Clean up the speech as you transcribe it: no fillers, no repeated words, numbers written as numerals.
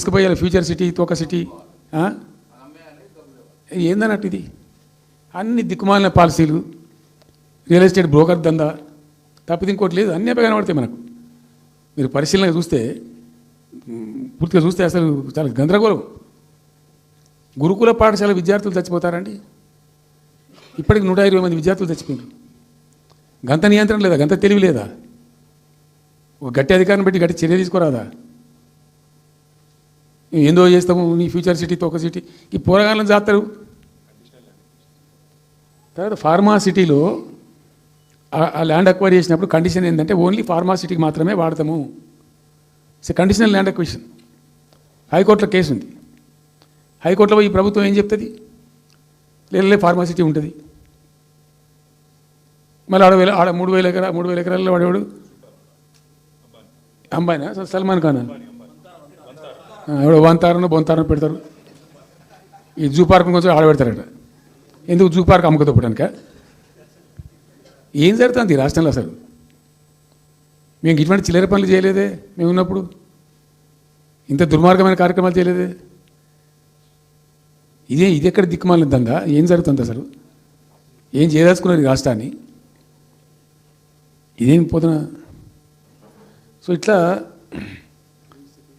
తీసుకుపోయాలి future city తోక city ఏందన్నట్టు ఇది అన్ని దిక్కుమాలిన పాలసీలు రియల్ ఎస్టేట్ బ్రోకర్ దందా తప్పితే ఇంకోటి లేదు అన్నీ కనబడతాయి మనకు మీరు పరిశీలన చూస్తే పూర్తిగా చూస్తే అసలు చాలా గందరగోళం గురుకుల పాఠశాల విద్యార్థులు చచ్చిపోతారండి ఇప్పటికి 120 మంది విద్యార్థులు చచ్చిపోయారు గంత నియంత్రణ లేదా గంత తెలివి లేదా ఒక గట్టి అధికారం పెట్టి గట్టి చర్య తీసుకోరాదా ఏందో చేస్తాము నీ ఫ్యూచర్ సిటీ తోక సిటీ ఈ పోరగాళ్ళని చేస్తారు తర్వాత ఫార్మా సిటీలో ఆ ల్యాండ్ అక్వైర్ చేసినప్పుడు కండిషన్ ఏంటంటే ఓన్లీ ఫార్మా సిటీకి మాత్రమే వాడతాము ఇట్స్ కండిషనల్ ల్యాండ్ అక్విజిషన్ హైకోర్టులో కేసు ఉంది హైకోర్టులో ఈ ప్రభుత్వం ఏం చెప్తుంది లేదు ఫార్మా సిటీ ఉంటుంది మళ్ళీ ఆడ 3,000 ఎకరాల్లో వాడేవాడు అంబానా సల్మాన్ ఖాన్ ఎవడో బొంతారనో పెడతారు ఈ జూ పార్క్ కొంచెం ఆడబెడతారట ఎందుకు జూ పార్క్ అమ్ముకోకపోవడానిక ఏం జరుగుతుంది ఈ రాష్ట్రంలో అసలు మేము ఇటువంటి చిల్లర పనులు చేయలేదే మేము ఉన్నప్పుడు ఇంత దుర్మార్గమైన కార్యక్రమాలు చేయలేదే ఇది ఎక్కడ దిక్కుమాలిన దందా ఏం జరుగుతుంది అసలు ఏం చేయదలుచుకున్నారు ఈ రాష్ట్రాన్ని ఇదేం పోతున్నా సో ఇట్లా